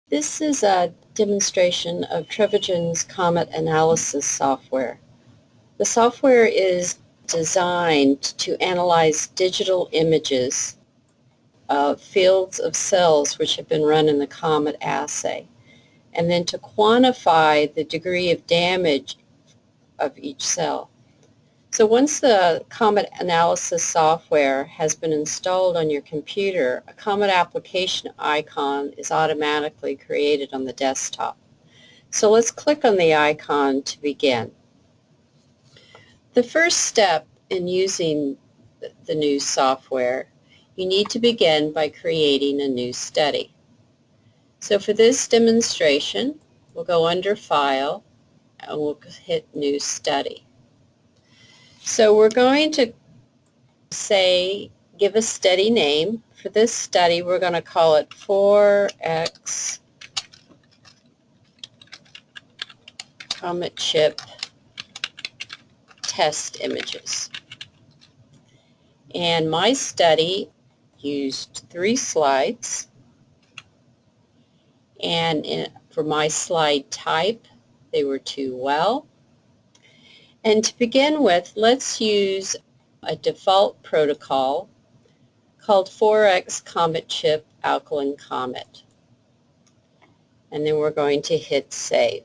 This is a demonstration of Trevigen's Comet Analysis Software. The software is designed to analyze digital images of fields of cells which have been run in the Comet assay, and then to quantify the degree of damage of each cell. So once the Comet Analysis software has been installed on your computer, a Comet application icon is automatically created on the desktop. So let's click on the icon to begin. The first step in using the new software, you need to begin by creating a new study. So for this demonstration, we'll go under File and we'll hit New Study. So we're going to give a study name. For this study, we're going to call it 4x CometChip test images. And my study used 3 slides. And for my slide type, they were 2 well. And to begin with, let's use a default protocol called 4x CometChip Alkaline Comet. And then we're going to hit Save.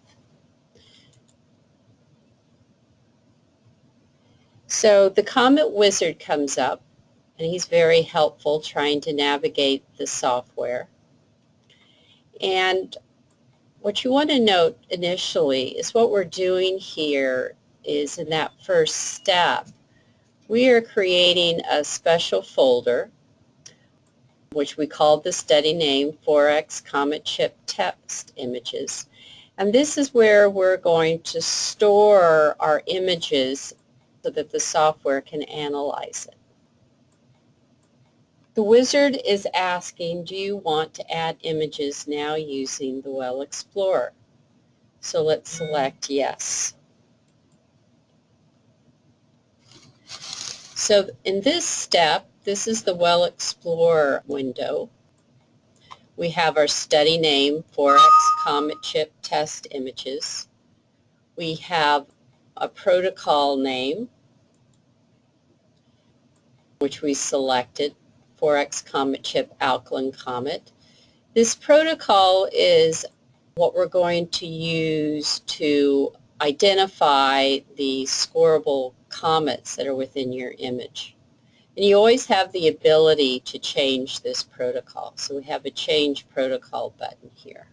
So the Comet wizard comes up, and he's very helpful trying to navigate the software. And what you want to note initially is what we're doing here is in that first step, we are creating a special folder which we called the study name 4x CometChip test images. And this is where we're going to store our images so that the software can analyze it. The wizard is asking, do you want to add images now using the Well Explorer? So let's select yes. So in this step, this is the Well Explorer window. We have our study name, 4x CometChip test images. We have a protocol name, which we selected, 4x CometChip Alkaline Comet. This protocol is what we're going to use to identify the scoreable comets that are within your image. And you always have the ability to change this protocol. So we have a Change Protocol button here.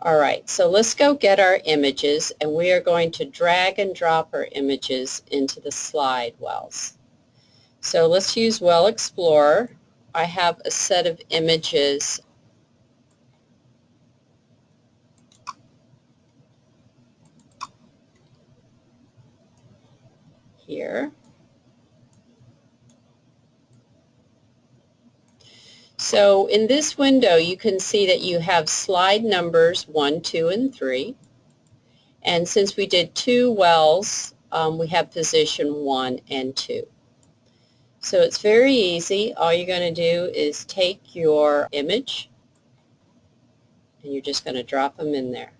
All right, so let's go get our images, and we are going to drag and drop our images into the slide wells. So let's use Well Explorer. I have a set of images here. So in this window, you can see that you have slide numbers 1, 2, and 3. And since we did 2 wells, we have position 1 and 2. So it's very easy. All you're going to do is take your image, and you're just going to drop them in there.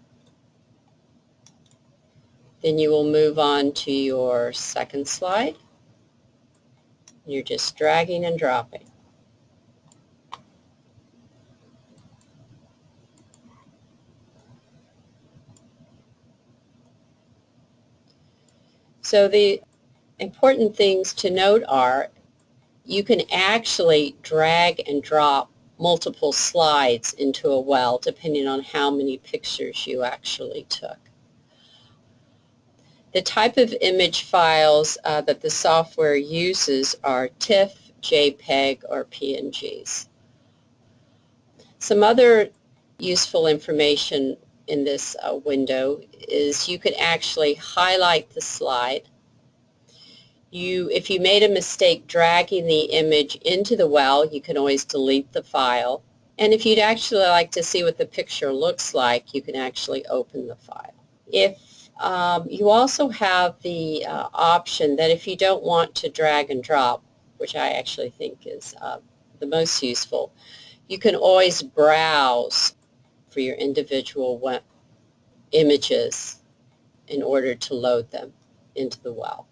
Then you will move on to your second slide. You're just dragging and dropping. So the important things to note are you can actually drag and drop multiple slides into a well depending on how many pictures you actually took. The type of image files that the software uses are TIFF, JPEG, or PNGs. Some other useful information in this window is you can actually highlight the slide. If you made a mistake dragging the image into the well, you can always delete the file. And if you'd actually like to see what the picture looks like, you can actually open the file. You also have the option that if you don't want to drag and drop, which I actually think is the most useful, you can always browse for your individual images in order to load them into the well.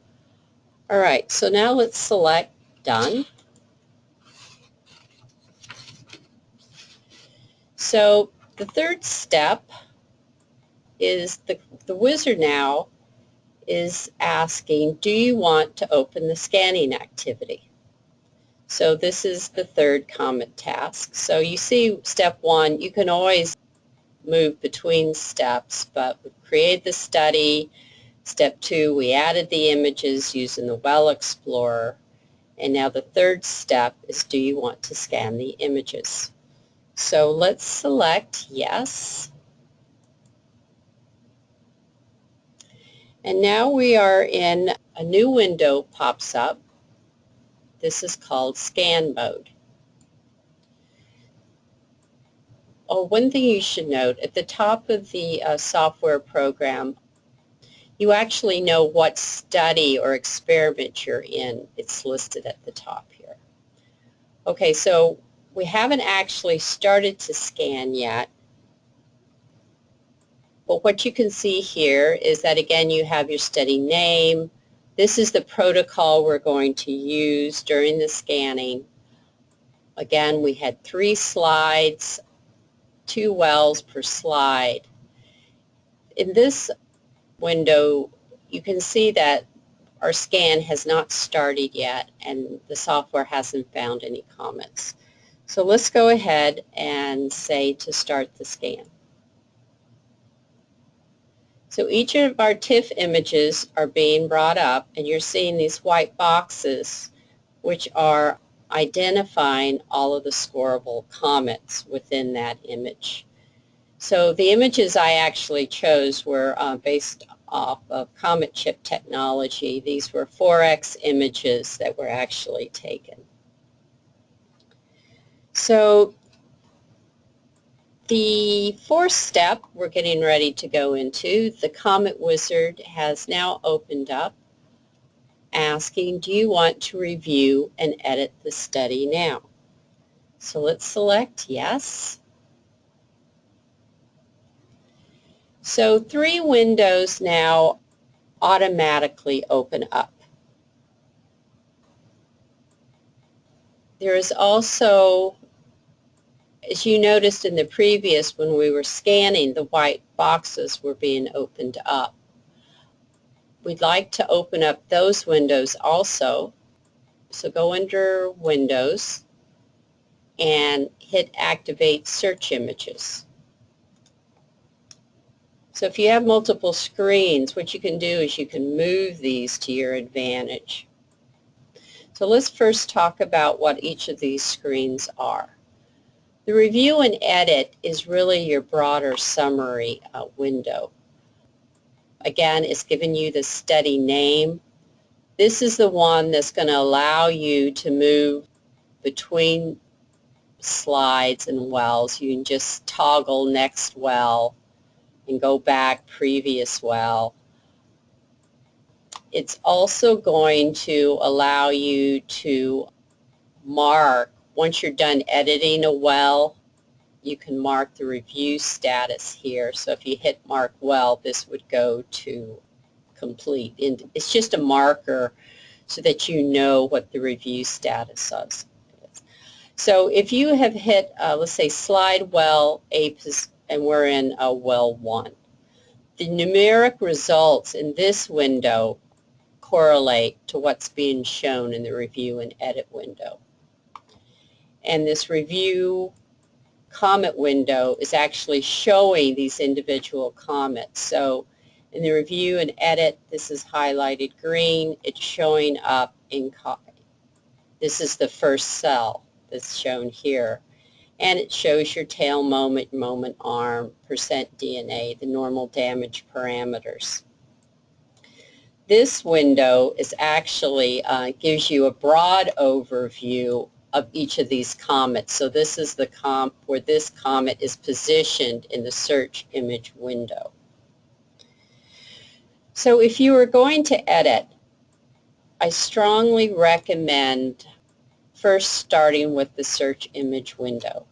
All right, so now let's select Done. So the third step is the wizard now is asking, do you want to open the scanning activity? So this is the third Comet task. So you see step 1, you can always move between steps, but we created the study. Step 2, we added the images using the Well Explorer. And now the third step is, do you want to scan the images? So let's select yes. And now we are in a new window pops up. This is called Scan Mode. Oh, one thing you should note, at the top of the software program, you actually know what study or experiment you're in. It's listed at the top here. Okay, so we haven't actually started to scan yet. But what you can see here is that, again, you have your study name. This is the protocol we're going to use during the scanning. Again, we had 3 slides, 2 wells per slide. In this window, you can see that our scan has not started yet and the software hasn't found any comets. So let's go ahead and say to start the scan. So each of our TIFF images are being brought up, and you're seeing these white boxes which are identifying all of the scoreable comets within that image. So the images I actually chose were based off of CometChip technology. These were 4X images that were actually taken. So the fourth step we're getting ready to go into, the Comet Wizard has now opened up, asking, do you want to review and edit the study now? So let's select yes. So 3 windows now automatically open up. There is also, as you noticed in the previous when we were scanning, the white boxes were being opened up. We'd like to open up those windows also. So go under Windows and hit Activate Search Images. So if you have multiple screens, what you can do is you can move these to your advantage. So let's first talk about what each of these screens are. The Review and Edit is really your broader summary window. Again, it's giving you the study name. This is the one that's going to allow you to move between slides and wells. You can just toggle next well and go back previous well. It's also going to allow you to mark, once you're done editing a well, you can mark the review status here. So if you hit mark well, this would go to complete. And it's just a marker so that you know what the review status is. So if you have hit, let's say, slide well A, and we're in well 1, the numeric results in this window correlate to what's being shown in the review and edit window. And this review comet window is actually showing these individual comets. So in the review and edit, this is highlighted green. It's showing up in this is the first cell that's shown here. And it shows your tail moment, moment arm, percent DNA, the normal damage parameters. This window is actually gives you a broad overview of each of these comets. So this is the where this comet is positioned in the search image window. So if you are going to edit, I strongly recommend first starting with the search image window.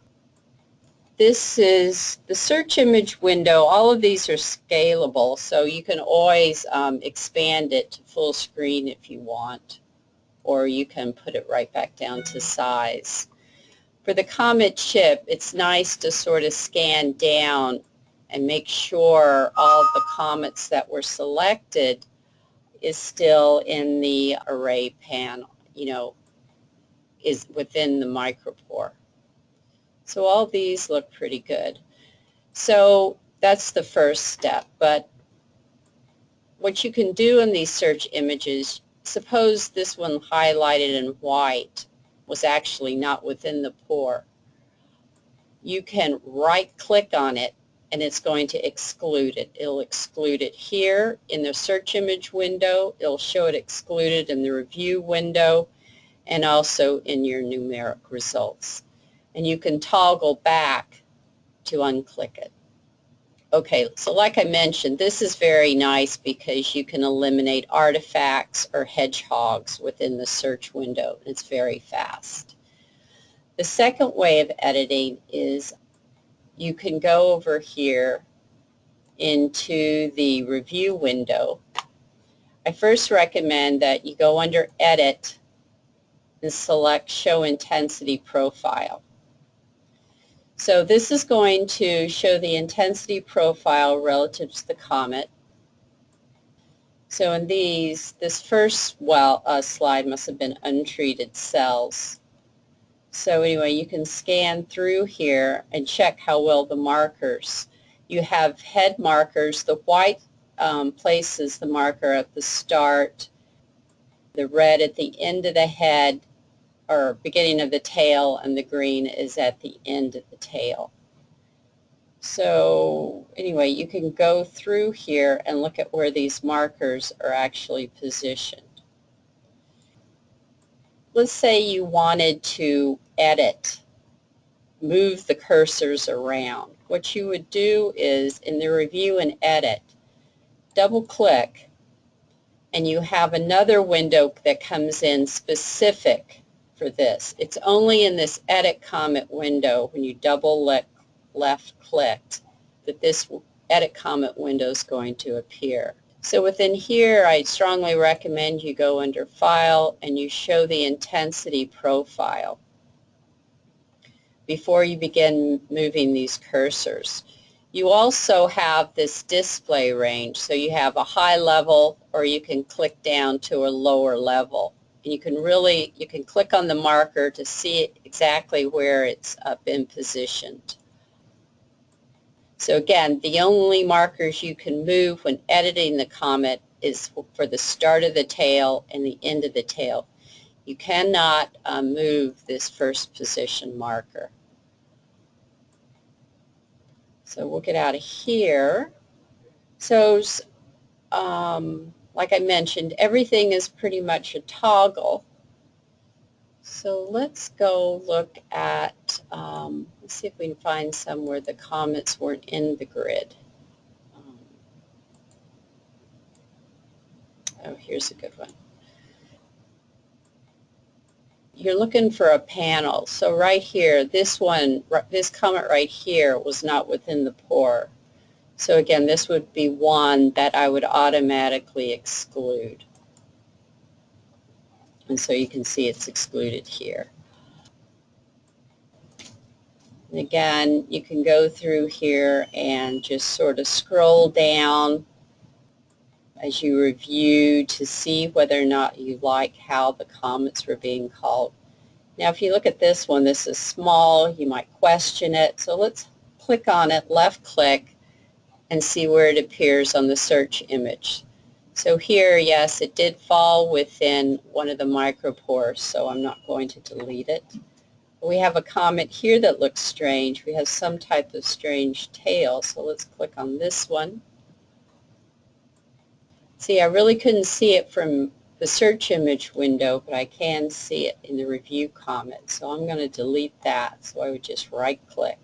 this is the search image window. All of these are scalable, so you can always expand it to full screen if you want, or you can put it right back down to size. For the Comet chip, it's nice to sort of scan down and make sure all the comets that were selected is still in the array panel, is within the micropore. So all these look pretty good. So that's the first step. But what you can do in these search images, suppose this one highlighted in white was actually not within the pore. You can right-click on it and it's going to exclude it. It'll exclude it here in the search image window. It'll show it excluded in the review window and also in your numeric results. And you can toggle back to unclick it. Okay, so like I mentioned, this is very nice because you can eliminate artifacts or hedgehogs within the search window. It's very fast. The second way of editing is you can go over here into the review window. I first recommend that you go under Edit and select Show Intensity Profile. So this is going to show the intensity profile relative to the comet. So in this first slide must have been untreated cells. So anyway, you can scan through here and check how well the markers. You have head markers. The white places the marker at the start, the red at the end of the head or beginning of the tail, and the green is at the end of the tail. So anyway, you can go through here and look at where these markers are actually positioned. Let's say you wanted to move the cursors around. What you would do is in the review and edit, double click, and you have another window that comes in specific for this. It's only in this Edit Comet window when you double left clicked that this Edit Comet window is going to appear. So within here, I strongly recommend you go under File and you show the intensity profile before you begin moving these cursors. You also have this display range, so you have a high level or you can click down to a lower level. And you can click on the marker to see exactly where it's been positioned. So again, the only markers you can move when editing the comet is for the start of the tail and the end of the tail. You cannot move this first position marker. So we'll get out of here. So like I mentioned, everything is pretty much a toggle. So let's go look at, let's see if we can find somewhere the comets weren't in the grid. Oh, here's a good one. You're looking for a panel. So right here, this comet right here was not within the pore. So again, this would be one that I would automatically exclude. And so you can see it's excluded here. And again, you can go through here and just sort of scroll down as you review to see whether or not you like how the comets were being called. Now if you look at this one, this is small, you might question it. So let's click on it, left click, and see where it appears on the search image. So here, yes, it did fall within one of the micropores, so I'm not going to delete it. We have a comet here that looks strange. We have some type of strange tail, so let's click on this one. See, I really couldn't see it from the search image window, but I can see it in the review comet, so I'm going to delete that. So I would just right-click.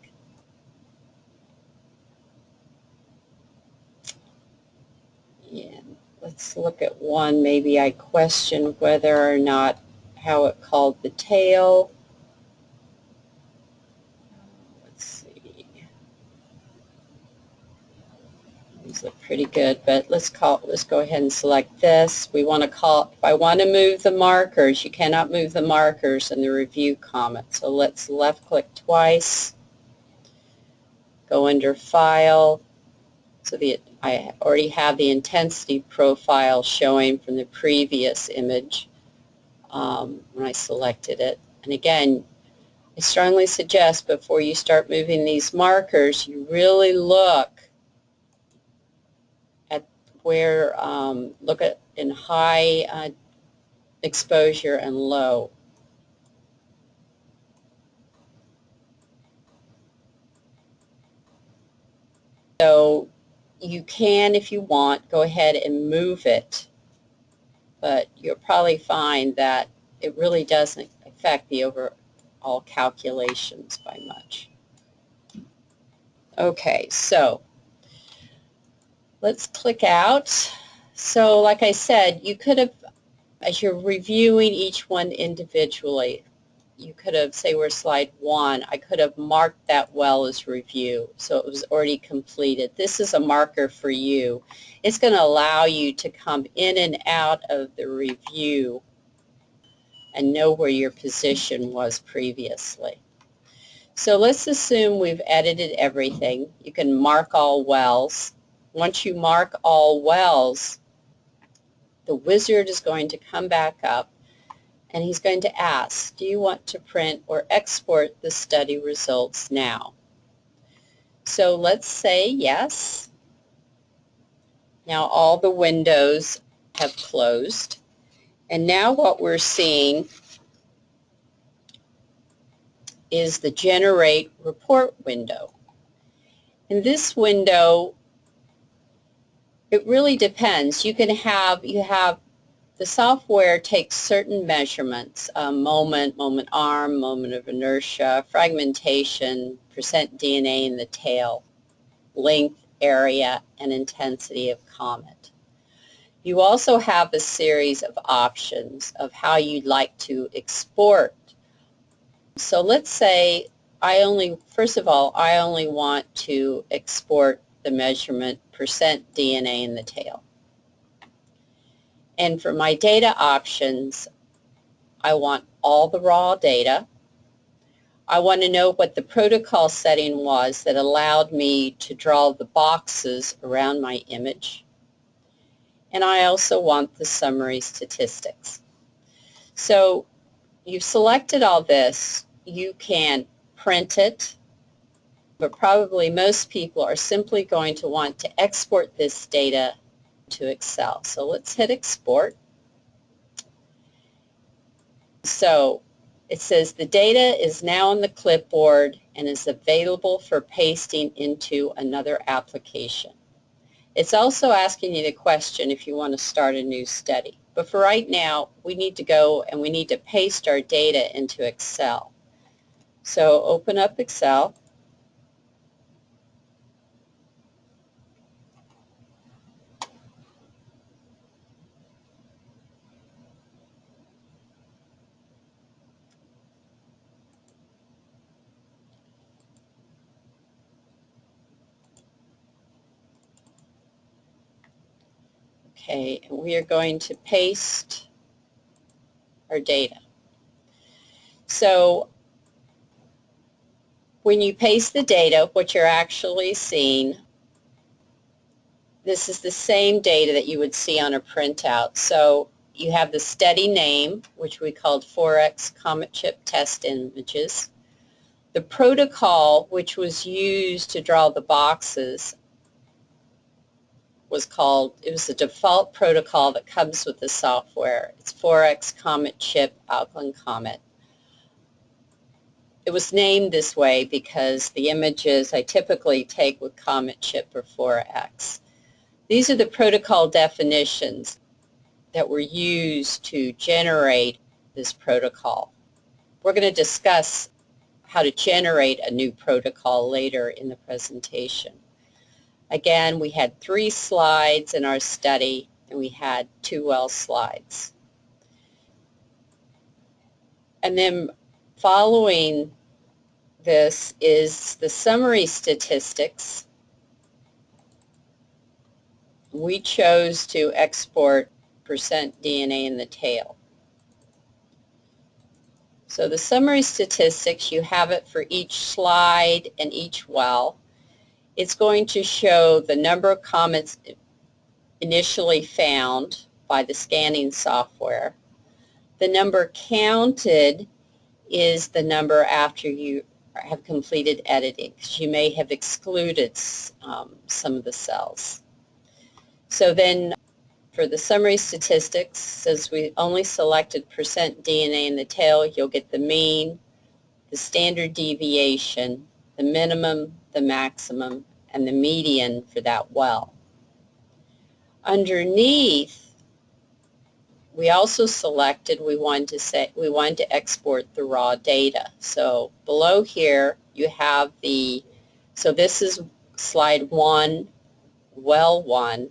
And let's look at one. Maybe I question whether or not how it called the tail. Let's see. These look pretty good, but let's go ahead and select this. We want to if I want to move the markers, you cannot move the markers in the review comet. So let's left click twice, go under File. So I already have the intensity profile showing from the previous image when I selected it. And again, I strongly suggest before you start moving these markers, you really look at where, look at in high exposure and low. So you can, if you want, go ahead and move it, but you'll probably find that it really doesn't affect the overall calculations by much. Okay, so let's click out. So like I said, you could have, as you're reviewing each one individually, you could have, say we're slide 1, I could have marked that well as review, so it was already completed. This is a marker for you. It's going to allow you to come in and out of the review and know where your position was previously. So let's assume we've edited everything. You can mark all wells. Once you mark all wells, the wizard is going to come back up and he's going to ask, do you want to print or export the study results now? So let's say yes. Now all the windows have closed. And now what we're seeing is the Generate Report window. In this window, it really depends. You have the software takes certain measurements, moment arm, moment of inertia, fragmentation, percent DNA in the tail, length, area, and intensity of comet. You also have a series of options of how you'd like to export. So let's say first of all, I only want to export the measurement percent DNA in the tail. And for my data options, I want all the raw data. I want to know what the protocol setting was that allowed me to draw the boxes around my image. And I also want the summary statistics. So you've selected all this. You can print it, but probably most people are simply going to want to export this data to Excel. So let's hit Export. So it says the data is now on the clipboard and is available for pasting into another application. It's also asking you the question if you want to start a new study. But for right now, we need to go and we need to paste our data into Excel. So open up Excel. Okay, and we are going to paste our data. So when you paste the data, what you're actually seeing, this is the same data that you would see on a printout. So you have the study name, which we called 4X CometChip test images. The protocol, which was used to draw the boxes, it was the default protocol that comes with the software. It's 4X CometChip Alkaline Comet. It was named this way because the images I typically take with CometChip are 4X. These are the protocol definitions that were used to generate this protocol. We're going to discuss how to generate a new protocol later in the presentation. Again, we had 3 slides in our study, and we had 2 well slides. And then following this is the summary statistics. we chose to export percent DNA in the tail. So the summary statistics, you have it for each slide and each well. It's going to show the number of comets initially found by the scanning software. The number counted is the number after you have completed editing, because you may have excluded some of the cells. So then for the summary statistics, since we only selected percent DNA in the tail, you'll get the mean, the standard deviation, the minimum, the maximum, and the median for that well. Underneath, we also selected we wanted to export the raw data. So below here you have so this is slide 1, well 1,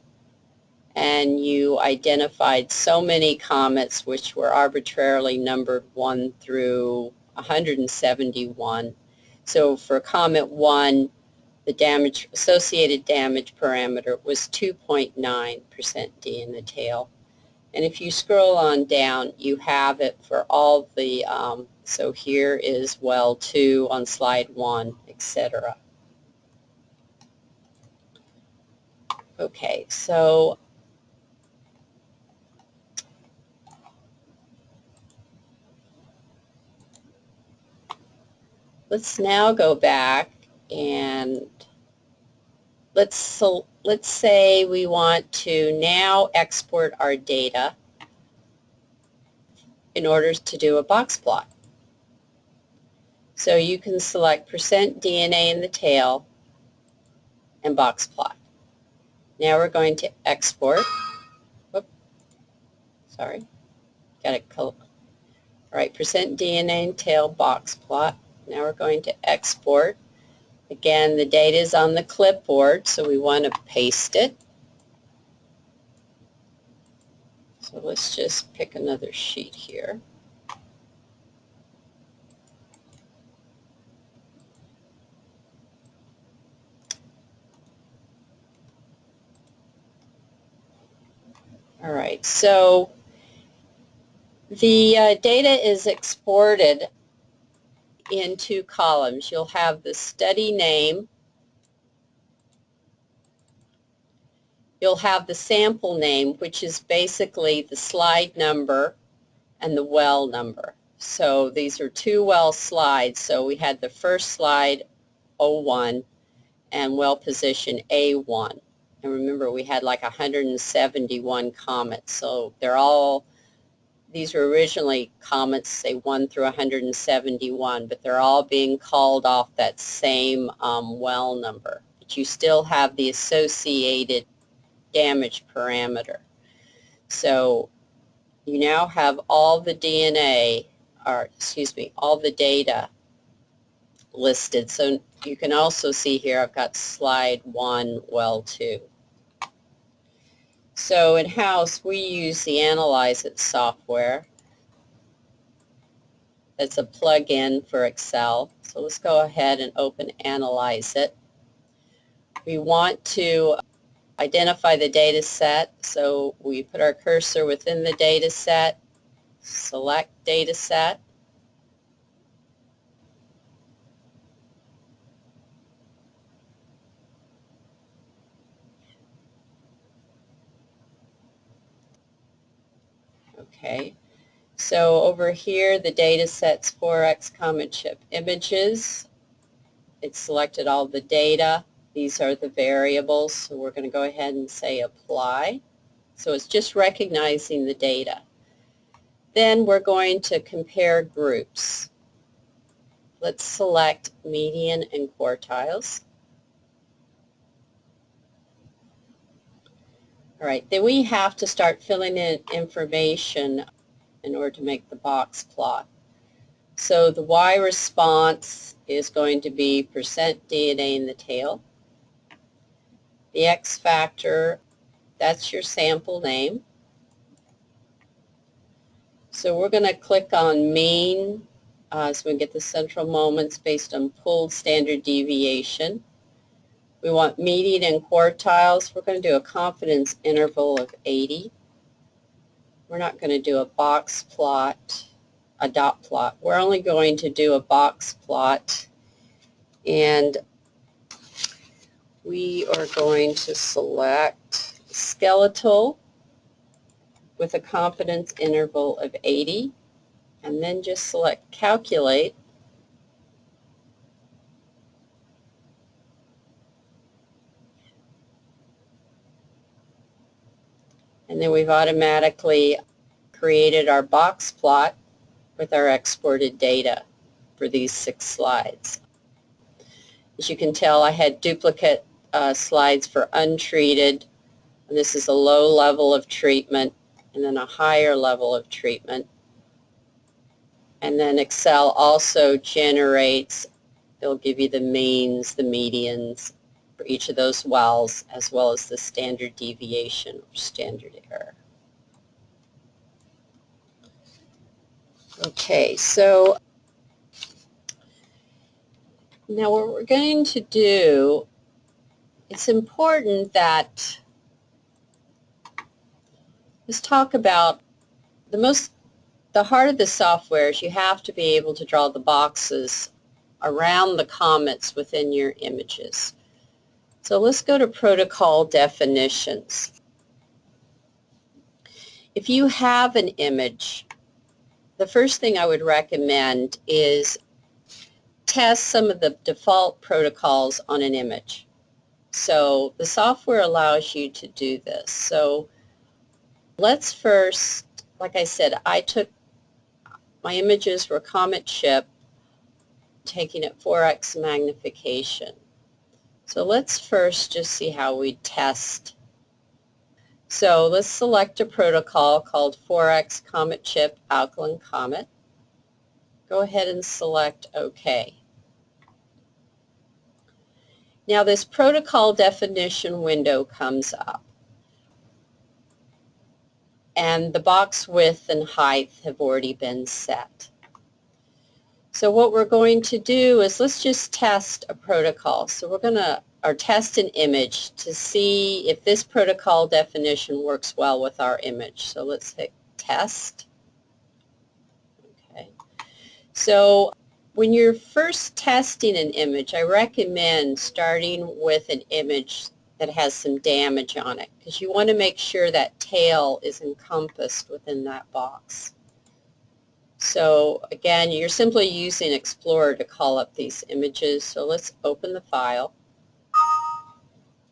and you identified so many comets which were arbitrarily numbered 1 through 171. So for Comet 1, the associated damage parameter was 2.9% D in the tail. And if you scroll on down, you have it for all the, so here is well 2 on slide 1, etc. Okay, so let's now go back and let's say we want to now export our data in order to do a box plot. So you can select percent DNA in the tail and box plot. Now we're going to export. Whoop, sorry, got it. All right, percent DNA in tail box plot. Now we're going to export. Again, the data is on the clipboard, so we want to paste it. So let's just pick another sheet here. All right, so the data is exported in 2 columns. You'll have the study name, you'll have the sample name, which is basically the slide number and the well number. So these are 2 well slides. So we had the first slide 01 and well position A1. And remember, we had like 171 comets. So these were originally comets, say 1 through 171, but they're all being called off that same well number. But you still have the associated damage parameter. So you now have all the DNA, or excuse me, all the data listed. So you can also see here I've got slide 1, well 2. So in-house we use the Analyze It software. It's a plug-in for Excel. So let's go ahead and open Analyze It. We want to identify the data set, so we put our cursor within the data set, select data set, okay. So over here the data set's 4x CometChip images. It's selected all the data. These are the variables, so we're going to go ahead and say apply. So it's just recognizing the data. Then we're going to compare groups. Let's select median and quartiles. All right, then we have to start filling in information in order to make the box plot. So the Y response is going to be percent DNA in the tail. The X factor, that's your sample name. So we're going to click on mean so we get the central moments based on pooled standard deviation. We want median and quartiles. We're going to do a confidence interval of 80. We're not going to do a box plot, a dot plot. We're only going to do a box plot, and we are going to select skeletal with a confidence interval of 80, and then just select calculate. And then we've automatically created our box plot with our exported data for these 6 slides. As you can tell, I had duplicate slides for untreated, and this is a low level of treatment, and then a higher level of treatment. And then Excel also generates, they'll give you the means, the medians for each of those wells, as well as the standard deviation or standard error. Okay, so now what we're going to do, it's important that, let's talk about the heart of the software is you have to be able to draw the boxes around the comets within your images. So let's go to protocol definitions. If you have an image, the first thing I would recommend is test some of the default protocols on an image. So the software allows you to do this. So let's first, like I said, my images were CometChip, taking it 4x magnification. So let's first just see how we test. So let's select a protocol called 4x CometChip Alkaline Comet. Go ahead and select OK. Now this protocol definition window comes up, and the box width and height have already been set. So what we're going to do is let's just test a protocol. So we're going to, or test an image to see if this protocol definition works well with our image. So let's hit test. Okay. So when you're first testing an image, I recommend starting with an image that has some damage on it, because you want to make sure that tail is encompassed within that box. So again, you're simply using Explorer to call up these images. So let's open the file.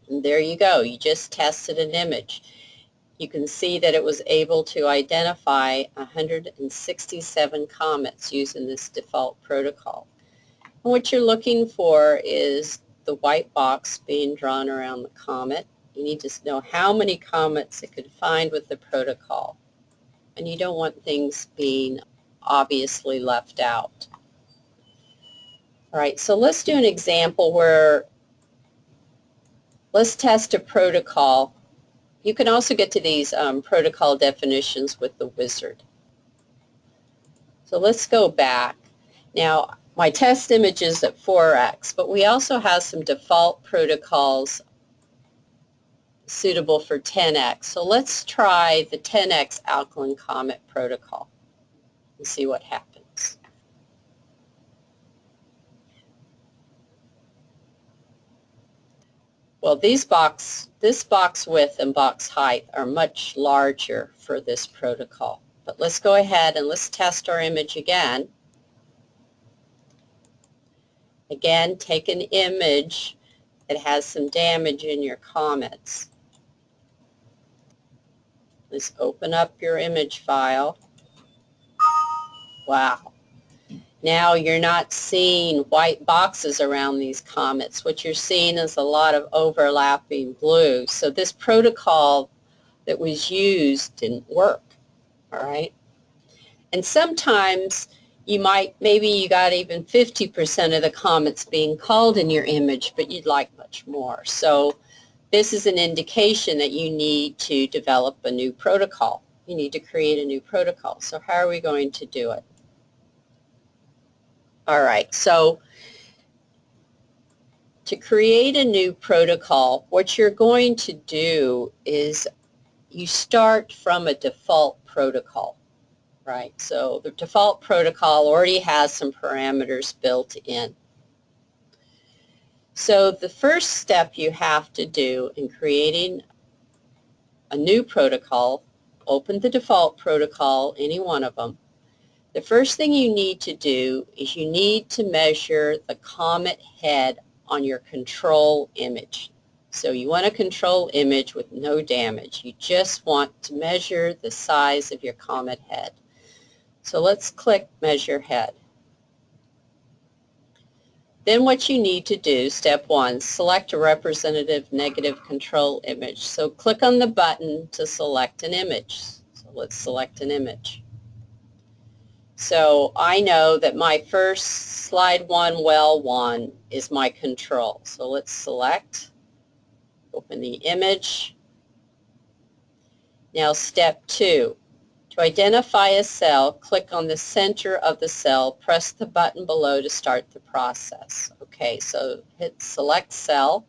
And there you go. You just tested an image. You can see that it was able to identify 167 comets using this default protocol. And what you're looking for is the white box being drawn around the comet. You need to know how many comets it could find with the protocol. And you don't want things being obviously left out. All right, so let's do an example where let's test a protocol. You can also get to these protocol definitions with the wizard. So let's go back. Now, my test image is at 4x, but we also have some default protocols suitable for 10x. So let's try the 10x Alkaline Comet protocol and see what happens. Well, this box width and box height are much larger for this protocol. But let's go ahead and let's test our image again. Again, take an image that has some damage in your comets. Let's open up your image file. Wow. Now you're not seeing white boxes around these comets. What you're seeing is a lot of overlapping blue. So this protocol that was used didn't work, all right? And sometimes maybe you got even 50% of the comets being called in your image, but you'd like much more. So this is an indication that you need to develop a new protocol. You need to create a new protocol. So how are we going to do it? All right, so To create a new protocol, what you're going to do is you start from a default protocol, right? So the default protocol already has some parameters built in. So the first step you have to do in creating a new protocol, open the default protocol, any one of them. The first thing you need to do is you need to measure the comet head on your control image. So you want a control image with no damage. You just want to measure the size of your comet head. So let's click Measure Head. Then what you need to do, step 1, select a representative negative control image. So click on the button to select an image. So let's select an image. So I know that my first slide 1, well 1 is my control. So let's select, open the image. Now step 2, to identify a cell, click on the center of the cell, press the button below to start the process. Okay, so hit select cell.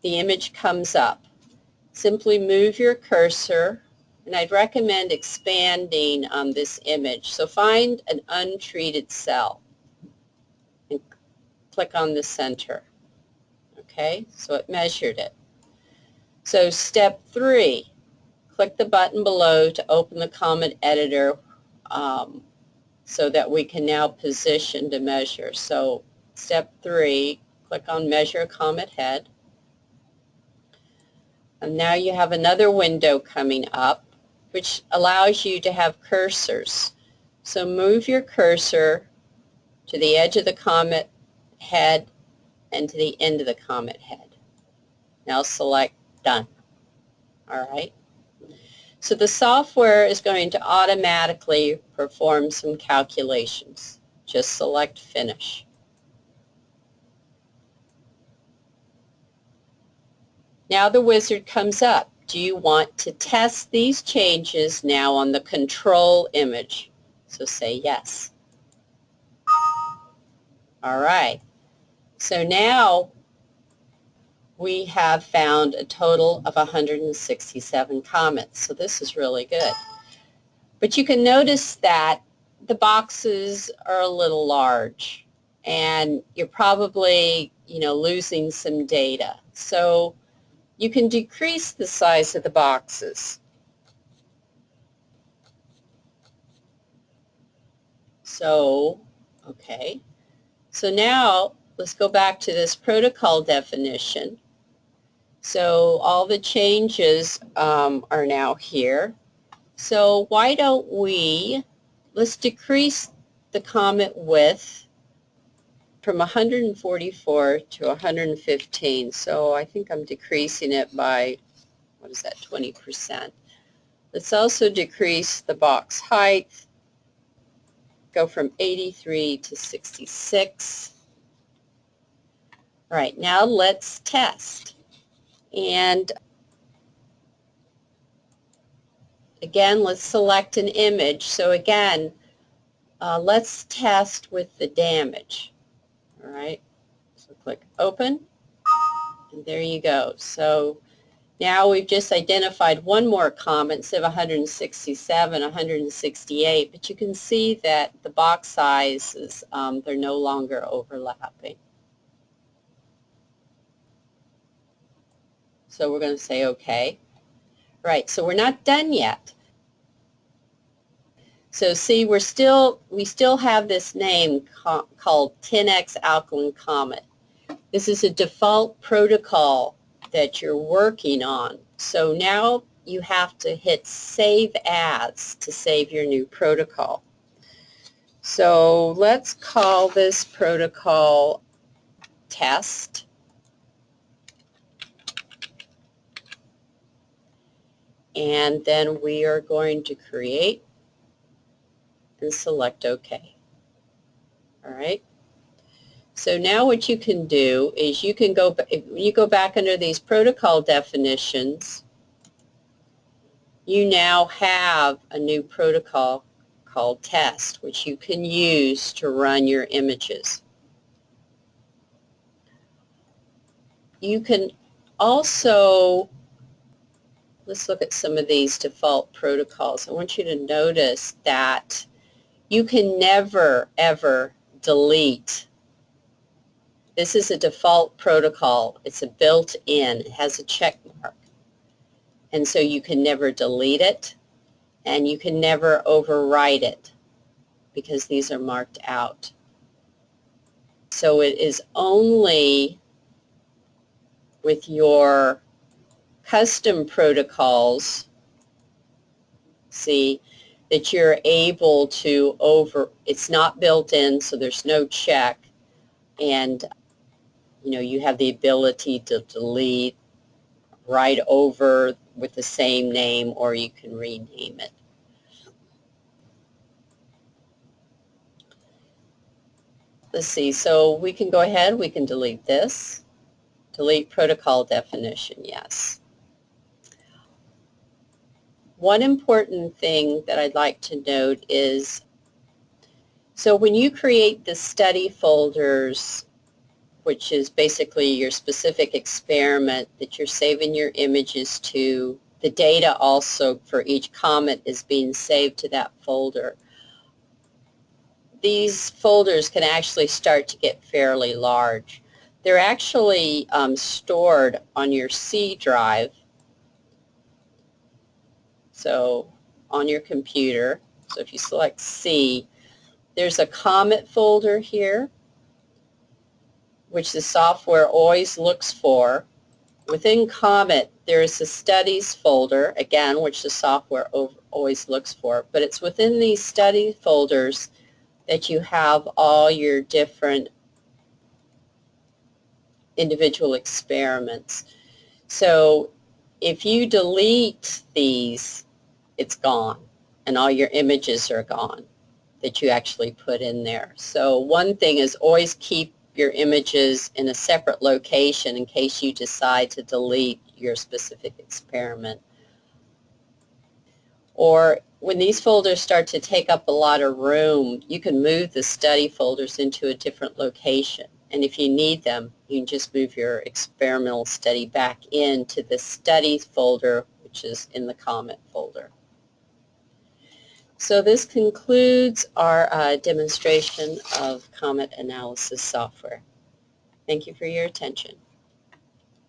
The image comes up. Simply move your cursor, and I'd recommend expanding on this image. So find an untreated cell and click on the center. Okay, so it measured it. So step 3, click the button below to open the Comet editor so that we can now position to measure. So step 3, click on Measure Comet Head. And now you have another window coming up which allows you to have cursors. So move your cursor to the edge of the comet head and to the end of the comet head. Now select Done. All right. So the software is going to automatically perform some calculations. Just select Finish. Now the wizard comes up. Do you want to test these changes now on the control image? So say yes. All right. So now we have found a total of 167 comets. So this is really good. But you can notice that the boxes are a little large and you're probably, losing some data. So you can decrease the size of the boxes. So, okay. So now let's go back to this protocol definition. So all the changes are now here. So why don't let's decrease the comet width from 144 to 115. So I think I'm decreasing it by, 20%. Let's also decrease the box height, go from 83 to 66. All right, now let's test. And again, let's select an image. So again, let's test with the damage. All right, so click Open, and there you go. So now we've just identified one more comet instead of 167, 168, but you can see that the box sizes, they're no longer overlapping. So we're going to say OK. Right, so we're not done yet. So see, we still have this name called 10X Alkaline Comet. This is a default protocol that you're working on. So now you have to hit Save As to save your new protocol. So let's call this protocol Test. And then we are going to create and select OK. All right. So now what you can do is you go back under these protocol definitions. You now have a new protocol called Test, which you can use to run your images. You can also, let's look at some of these default protocols. I want you to notice that you can never, ever delete. This is a default protocol. It's a built-in. It has a check mark. And so you can never delete it, and you can never overwrite it because these are marked out. So it is only with your custom protocols, see, that you're able to it's not built in, so there's no check, and you have the ability to delete, write over with the same name, or you can rename it. Let's see, so we can go ahead, we can delete this. Delete protocol definition, yes. One important thing that I'd like to note is, so when you create the study folders, which is basically your specific experiment that you're saving your images to, the data also for each comet is being saved to that folder. These folders can actually start to get fairly large. They're actually stored on your C drive, so on your computer. So if you select C, there's a Comet folder here, which the software always looks for. Within Comet, there is a Studies folder, again, which the software always looks for, but it's within these study folders that you have all your different individual experiments. So if you delete these, it's gone, and all your images are gone that you actually put in there. So one thing is always keep your images in a separate location in case you decide to delete your specific experiment. Or when these folders start to take up a lot of room, you can move the study folders into a different location. And if you need them, you can just move your experimental study back into the studies folder, which is in the Comet folder. So this concludes our demonstration of Comet Analysis Software. Thank you for your attention.